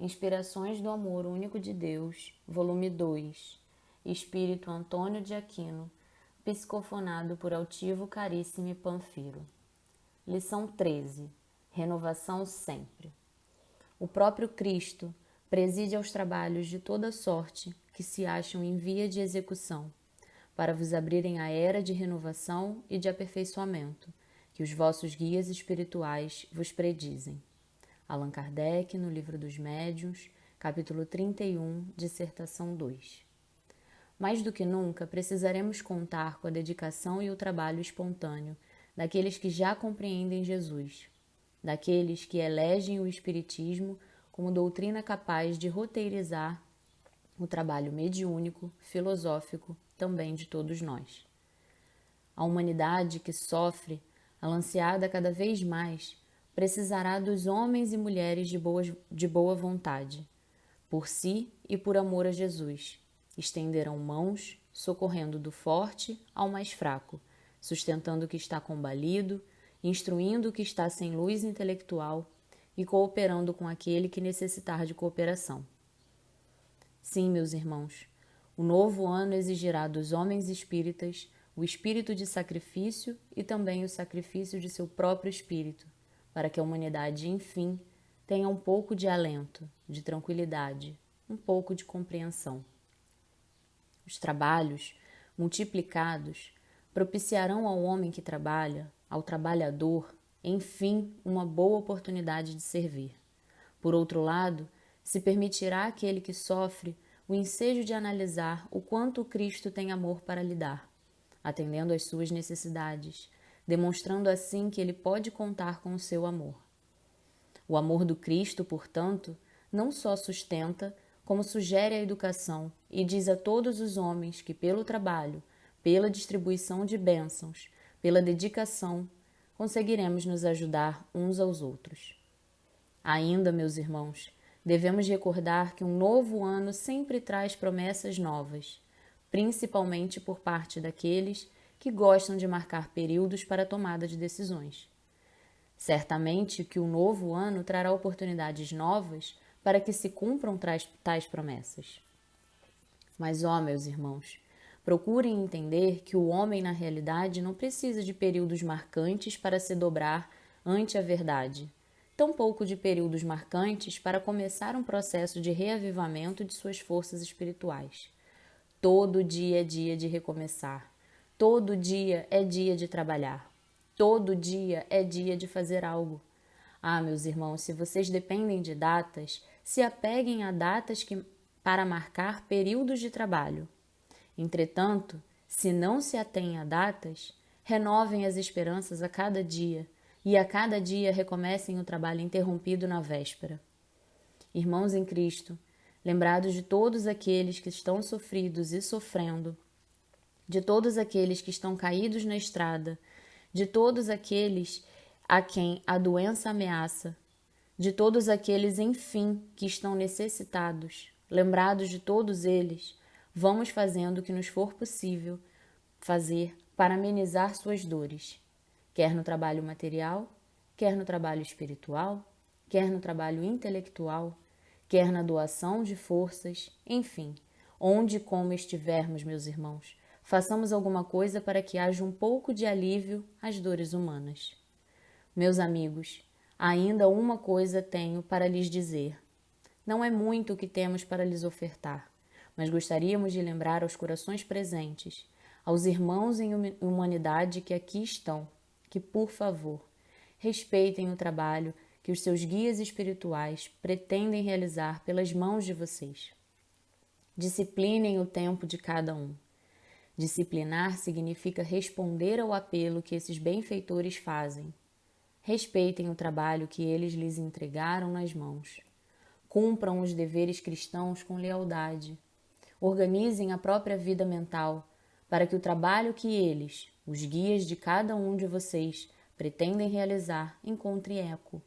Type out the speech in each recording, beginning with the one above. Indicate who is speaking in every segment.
Speaker 1: Inspirações do Amor Único de Deus, volume 2, Espírito Antônio de Aquino, psicofonado por Altivo Caríssimo Panfiro. Lição 13. Renovação sempre. O próprio Cristo preside aos trabalhos de toda sorte que se acham em via de execução, para vos abrirem a era de renovação e de aperfeiçoamento, que os vossos guias espirituais vos predizem. Allan Kardec, no Livro dos Médiuns, capítulo 31, dissertação 2. Mais do que nunca, precisaremos contar com a dedicação e o trabalho espontâneo daqueles que já compreendem Jesus, daqueles que elegem o Espiritismo como doutrina capaz de roteirizar o trabalho mediúnico, filosófico, também de todos nós. A humanidade que sofre, alanceada cada vez mais, precisará dos homens e mulheres de boa vontade, por si e por amor a Jesus. Estenderão mãos, socorrendo do forte ao mais fraco, sustentando o que está combalido, instruindo o que está sem luz intelectual e cooperando com aquele que necessitar de cooperação. Sim, meus irmãos, o novo ano exigirá dos homens espíritas o espírito de sacrifício e também o sacrifício de seu próprio espírito, para que a humanidade, enfim, tenha um pouco de alento, de tranquilidade, um pouco de compreensão. Os trabalhos, multiplicados, propiciarão ao homem que trabalha, ao trabalhador, enfim, uma boa oportunidade de servir. Por outro lado, se permitirá àquele que sofre o ensejo de analisar o quanto o Cristo tem amor para lhe dar, atendendo às suas necessidades, demonstrando assim que ele pode contar com o seu amor. O amor do Cristo, portanto, não só sustenta, como sugere a educação e diz a todos os homens que pelo trabalho, pela distribuição de bênçãos, pela dedicação, conseguiremos nos ajudar uns aos outros. Ainda, meus irmãos, devemos recordar que um novo ano sempre traz promessas novas, principalmente por parte daqueles que gostam de marcar períodos para a tomada de decisões. Certamente que o novo ano trará oportunidades novas para que se cumpram tais promessas. Mas, meus irmãos, procurem entender que o homem, na realidade, não precisa de períodos marcantes para se dobrar ante a verdade, tampouco de períodos marcantes para começar um processo de reavivamento de suas forças espirituais. Todo dia é dia de recomeçar. Todo dia é dia de trabalhar. Todo dia é dia de fazer algo. Meus irmãos, se vocês dependem de datas, se apeguem a datas para marcar períodos de trabalho. Entretanto, se não se atêm a datas, renovem as esperanças a cada dia e a cada dia recomecem o trabalho interrompido na véspera. Irmãos em Cristo, lembrados de todos aqueles que estão sofridos e sofrendo, de todos aqueles que estão caídos na estrada, de todos aqueles a quem a doença ameaça, de todos aqueles, enfim, que estão necessitados, lembrados de todos eles, vamos fazendo o que nos for possível fazer para amenizar suas dores, quer no trabalho material, quer no trabalho espiritual, quer no trabalho intelectual, quer na doação de forças, enfim, onde e como estivermos, meus irmãos, façamos alguma coisa para que haja um pouco de alívio às dores humanas. Meus amigos, ainda uma coisa tenho para lhes dizer. Não é muito o que temos para lhes ofertar, mas gostaríamos de lembrar aos corações presentes, aos irmãos em humanidade que aqui estão, que, por favor, respeitem o trabalho que os seus guias espirituais pretendem realizar pelas mãos de vocês. Disciplinem o tempo de cada um. Disciplinar significa responder ao apelo que esses benfeitores fazem. Respeitem o trabalho que eles lhes entregaram nas mãos. Cumpram os deveres cristãos com lealdade. Organizem a própria vida mental para que o trabalho que eles, os guias de cada um de vocês, pretendem realizar, encontre eco.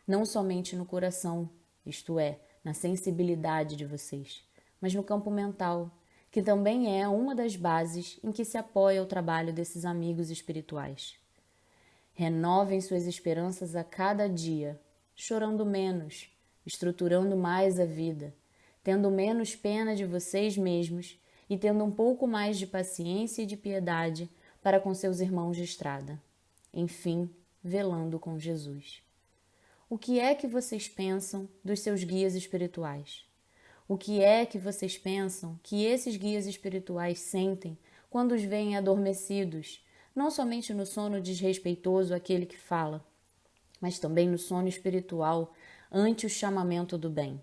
Speaker 1: Não somente no coração, isto é, na sensibilidade de vocês, mas no campo mental, que também é uma das bases em que se apoia o trabalho desses amigos espirituais. Renovem suas esperanças a cada dia, chorando menos, estruturando mais a vida, tendo menos pena de vocês mesmos e tendo um pouco mais de paciência e de piedade para com seus irmãos de estrada. Enfim, velando com Jesus. O que é que vocês pensam dos seus guias espirituais? O que é que vocês pensam que esses guias espirituais sentem quando os veem adormecidos, não somente no sono desrespeitoso àquele que fala, mas também no sono espiritual ante o chamamento do bem?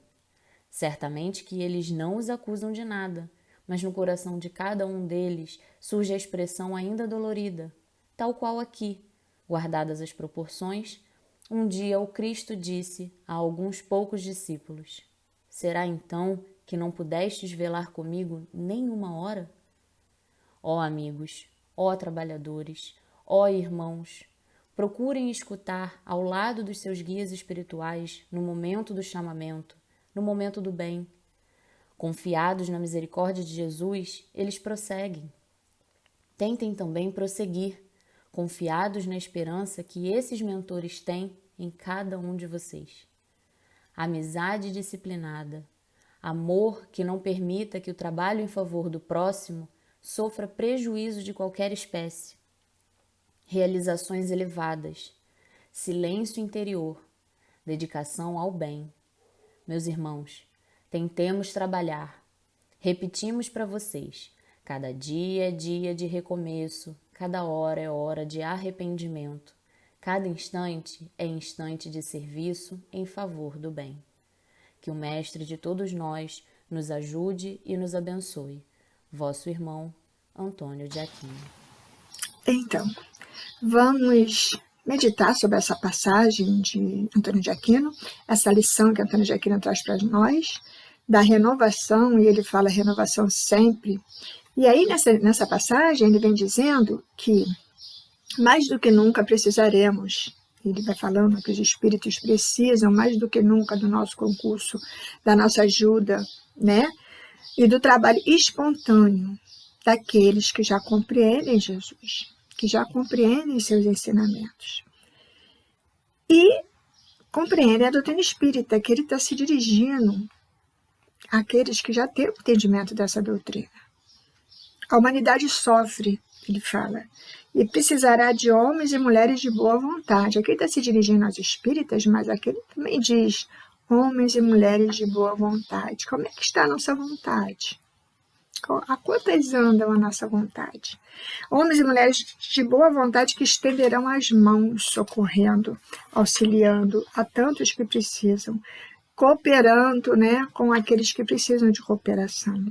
Speaker 1: Certamente que eles não os acusam de nada, mas no coração de cada um deles surge a expressão ainda dolorida, tal qual aqui, guardadas as proporções. Um dia o Cristo disse a alguns poucos discípulos: será então que não pudestes velar comigo nem uma hora? Ó amigos, ó trabalhadores, ó irmãos, procurem escutar ao lado dos seus guias espirituais no momento do chamamento, no momento do bem. Confiados na misericórdia de Jesus, eles prosseguem. Tentem também prosseguir, confiados na esperança que esses mentores têm em cada um de vocês. Amizade disciplinada, amor que não permita que o trabalho em favor do próximo sofra prejuízo de qualquer espécie, realizações elevadas, silêncio interior, dedicação ao bem. Meus irmãos, tentemos trabalhar. Repetimos para vocês, cada dia é dia de recomeço, cada hora é hora de arrependimento, cada instante é instante de serviço em favor do bem. Que o Mestre de todos nós nos ajude e nos abençoe. Vosso irmão, Antônio de Aquino.
Speaker 2: Então, vamos meditar sobre essa passagem de Antônio de Aquino, essa lição que Antônio de Aquino traz para nós, da renovação, e ele fala renovação sempre. E aí, nessa passagem, ele vem dizendo que mais do que nunca precisaremos, ele vai falando que os espíritos precisam mais do que nunca do nosso concurso, da nossa ajuda, né? E do trabalho espontâneo daqueles que já compreendem Jesus, que já compreendem seus ensinamentos. E compreendem a doutrina espírita, que ele está se dirigindo àqueles que já têm o entendimento dessa doutrina. A humanidade sofre, ele fala, e precisará de homens e mulheres de boa vontade. Aqui está se dirigindo aos espíritas, mas aqui ele também diz homens e mulheres de boa vontade. Como é que está a nossa vontade? A quantas andam a nossa vontade? Homens e mulheres de boa vontade que estenderão as mãos, socorrendo, auxiliando a tantos que precisam, cooperando, né, com aqueles que precisam de cooperação.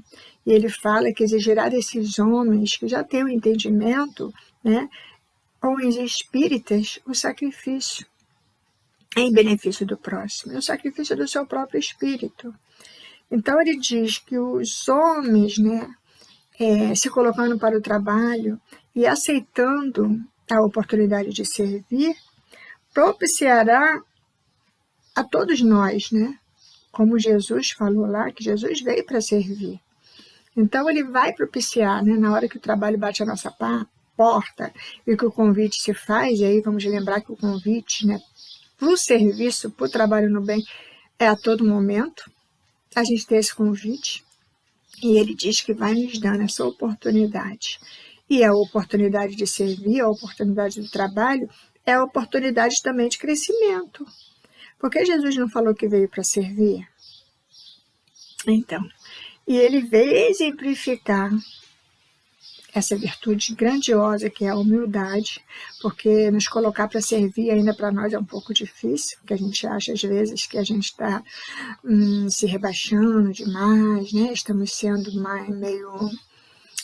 Speaker 2: E ele fala que exigirá desses homens que já têm o entendimento, né, homens espíritas, o sacrifício em benefício do próximo, o sacrifício do seu próprio espírito. Então ele diz que os homens, né, se colocando para o trabalho e aceitando a oportunidade de servir, propiciará a todos nós, né? Como Jesus falou lá, que Jesus veio para servir. Então ele vai propiciar, né, na hora que o trabalho bate a nossa porta e que o convite se faz, e aí vamos lembrar que o convite, né, para o serviço, para o trabalho no bem, é a todo momento. A gente tem esse convite e ele diz que vai nos dando essa oportunidade. E a oportunidade de servir, a oportunidade do trabalho, é a oportunidade também de crescimento. Porque Jesus não falou que veio para servir? Então, e ele veio exemplificar essa virtude grandiosa que é a humildade, porque nos colocar para servir ainda para nós é um pouco difícil, porque a gente acha às vezes que a gente está se rebaixando demais, né? Estamos sendo meio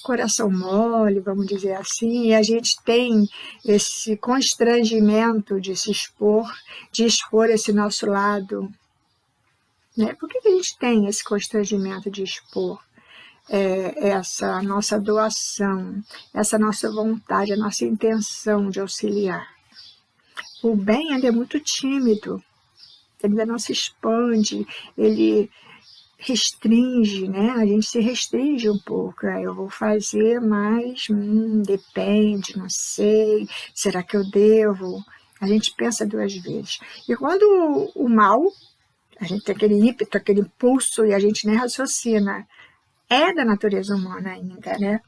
Speaker 2: coração mole, vamos dizer assim, e a gente tem esse constrangimento de se expor, de expor esse nosso lado, né? Por que a gente tem esse constrangimento de expor essa nossa doação, essa nossa vontade, a nossa intenção de auxiliar? O bem ainda é muito tímido, ele ainda não se expande, ele restringe, né? A gente se restringe um pouco. Eu vou fazer, mas depende, não sei, será que eu devo? A gente pensa duas vezes. E quando o mal A gente tem aquele ímpeto, aquele impulso e a gente nem raciocina. É da natureza humana ainda, né?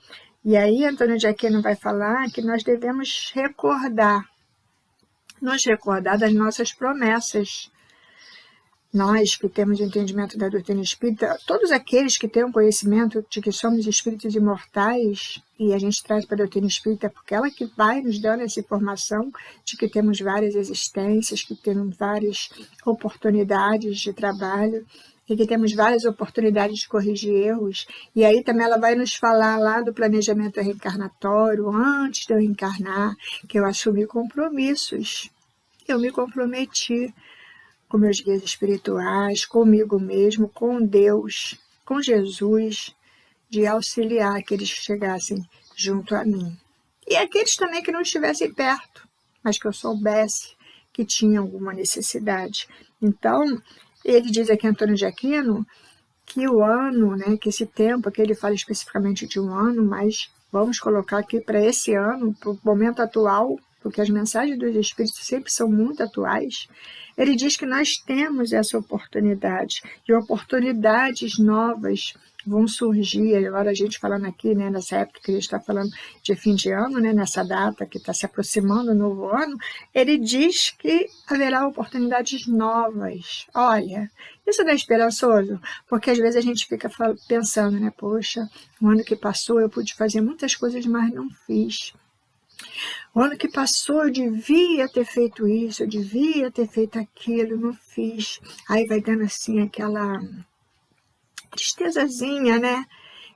Speaker 2: E aí Antônio de Aquino vai falar que nós devemos nos recordar das nossas promessas. Nós que temos o entendimento da doutrina espírita, todos aqueles que têm o conhecimento de que somos espíritos imortais, e a gente traz para a doutrina espírita porque ela que vai nos dando essa informação de que temos várias existências, que temos várias oportunidades de trabalho, e que temos várias oportunidades de corrigir erros. E aí também ela vai nos falar lá do planejamento reencarnatório, antes de eu encarnar, que eu assumi compromissos. Eu me comprometi com meus guias espirituais, comigo mesmo, com Deus, com Jesus, de auxiliar aqueles que chegassem junto a mim. E aqueles também que não estivessem perto, mas que eu soubesse que tinham alguma necessidade. Então, ele diz aqui, Antônio de Aquino, que o ano, né, que esse tempo, que ele fala especificamente de um ano, mas vamos colocar aqui para esse ano, para o momento atual, porque as mensagens dos Espíritos sempre são muito atuais. Ele diz que nós temos essa oportunidade, e oportunidades novas vão surgir. Agora a gente falando aqui, né, nessa época que a gente está falando de fim de ano, né, nessa data que está se aproximando o novo ano, ele diz que haverá oportunidades novas. Olha, isso não é esperançoso? Porque às vezes a gente fica pensando, né, poxa, o ano que passou eu pude fazer muitas coisas, mas não fiz. O ano que passou eu devia ter feito isso, eu devia ter feito aquilo, não fiz. Aí vai dando assim aquela tristezazinha, né?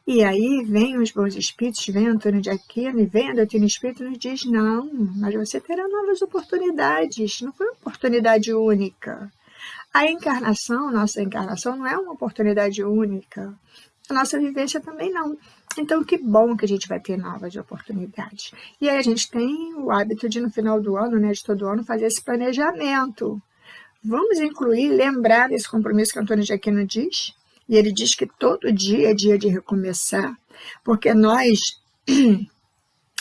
Speaker 2: E aí vem os bons espíritos, vem Antônio de Aquino e vem a doutrina espírita e nos diz, não, mas você terá novas oportunidades, não foi uma oportunidade única. A encarnação, nossa encarnação não é uma oportunidade única. A nossa vivência também não. Então, que bom que a gente vai ter novas oportunidades. E aí a gente tem o hábito de, no final do ano, né, de todo ano, fazer esse planejamento. Vamos incluir, lembrar desse compromisso que Antônio de Aquino diz, e ele diz que todo dia é dia de recomeçar, porque nós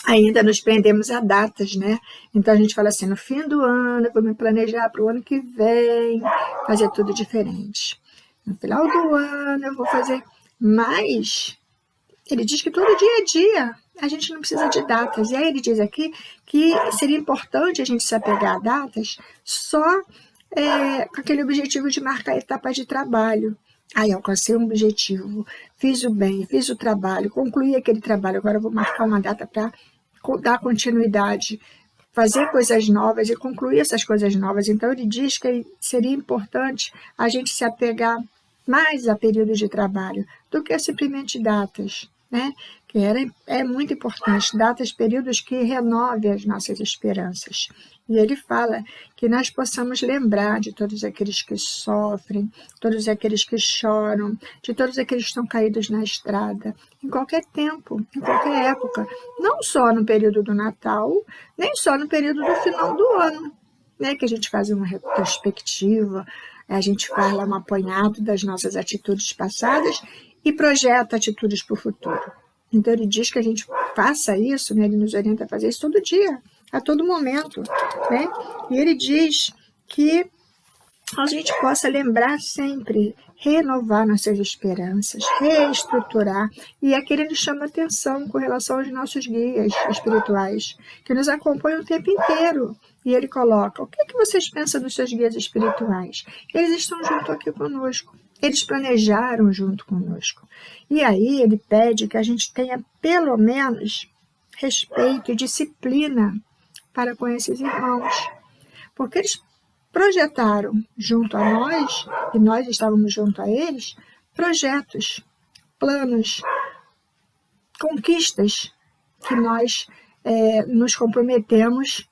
Speaker 2: ainda nos prendemos a datas, né? Então a gente fala assim, no fim do ano eu vou me planejar para o ano que vem, fazer tudo diferente. No final do ano eu vou fazer mais. Ele diz que todo dia é dia, a gente não precisa de datas. E aí ele diz aqui que seria importante a gente se apegar a datas só com aquele objetivo de marcar etapas de trabalho. Aí alcancei um objetivo, fiz o bem, fiz o trabalho, concluí aquele trabalho, agora eu vou marcar uma data para dar continuidade, fazer coisas novas e concluir essas coisas novas. Então ele diz que seria importante a gente se apegar mais a períodos de trabalho do que simplesmente datas, né? Que é muito importante, datas, períodos que renovem as nossas esperanças. E ele fala que nós possamos lembrar de todos aqueles que sofrem, todos aqueles que choram, de todos aqueles que estão caídos na estrada, em qualquer tempo, em qualquer época, não só no período do Natal, nem só no período do final do ano, né? Que a gente faz uma retrospectiva, a gente faz lá um apanhado das nossas atitudes passadas e projeta atitudes para o futuro. Então ele diz que a gente faça isso, né? Ele nos orienta a fazer isso todo dia, a todo momento, né? E ele diz que a gente possa lembrar sempre, renovar nossas esperanças, reestruturar. E aqui ele nos chama atenção com relação aos nossos guias espirituais, que nos acompanham o tempo inteiro. E ele coloca, o que é que vocês pensam dos seus guias espirituais? Eles estão junto aqui conosco. Eles planejaram junto conosco. E aí ele pede que a gente tenha pelo menos respeito e disciplina para com esses irmãos. Porque eles projetaram junto a nós, e nós estávamos junto a eles, projetos, planos, conquistas que nós nos comprometemos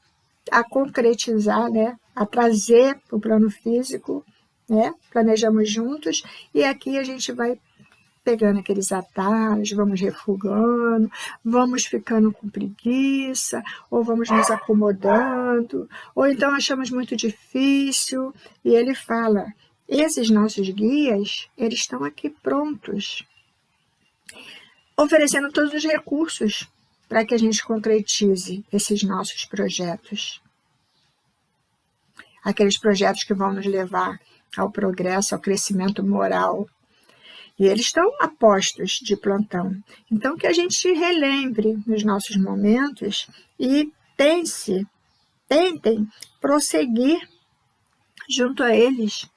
Speaker 2: a concretizar, né, a trazer para o plano físico, né, planejamos juntos, e aqui a gente vai pegando aqueles atalhos, vamos refugando, vamos ficando com preguiça, ou vamos nos acomodando, ou então achamos muito difícil, e ele fala, esses nossos guias, eles estão aqui prontos, oferecendo todos os recursos para que a gente concretize esses nossos projetos. Aqueles projetos que vão nos levar ao progresso, ao crescimento moral. E eles estão a postos de plantão. Então, que a gente relembre nos nossos momentos e tentem prosseguir junto a eles,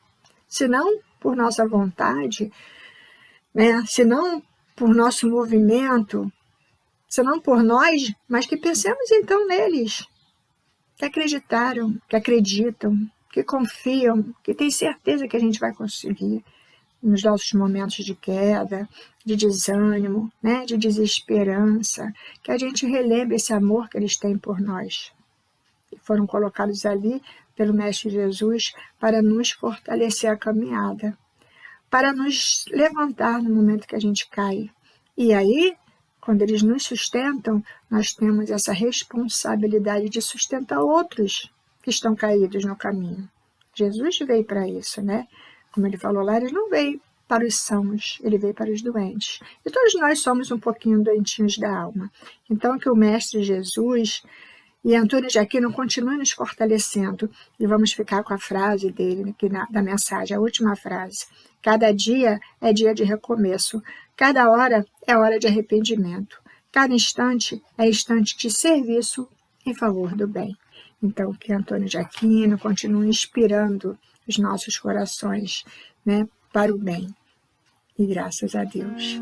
Speaker 2: se não por nossa vontade, né? Se não por nosso movimento, se não por nós, mas que pensemos então neles, que acreditaram, que acreditam, que confiam, que têm certeza que a gente vai conseguir nos nossos momentos de queda, de desânimo, né, de desesperança, que a gente relembre esse amor que eles têm por nós. E foram colocados ali pelo Mestre Jesus para nos fortalecer a caminhada, para nos levantar no momento que a gente cai. E aí, quando eles nos sustentam, nós temos essa responsabilidade de sustentar outros que estão caídos no caminho. Jesus veio para isso, né? Como ele falou lá, ele não veio para os sãos, ele veio para os doentes. E todos nós somos um pouquinho doentinhos da alma. Então, que o Mestre Jesus e Antônio de Aquino continuem nos fortalecendo. E vamos ficar com a frase dele aqui da mensagem, a última frase. Cada dia é dia de recomeço. Cada hora é hora de arrependimento. Cada instante é instante de serviço em favor do bem. Então, que Antônio de Aquino continue inspirando os nossos corações, né, para o bem. E graças a Deus.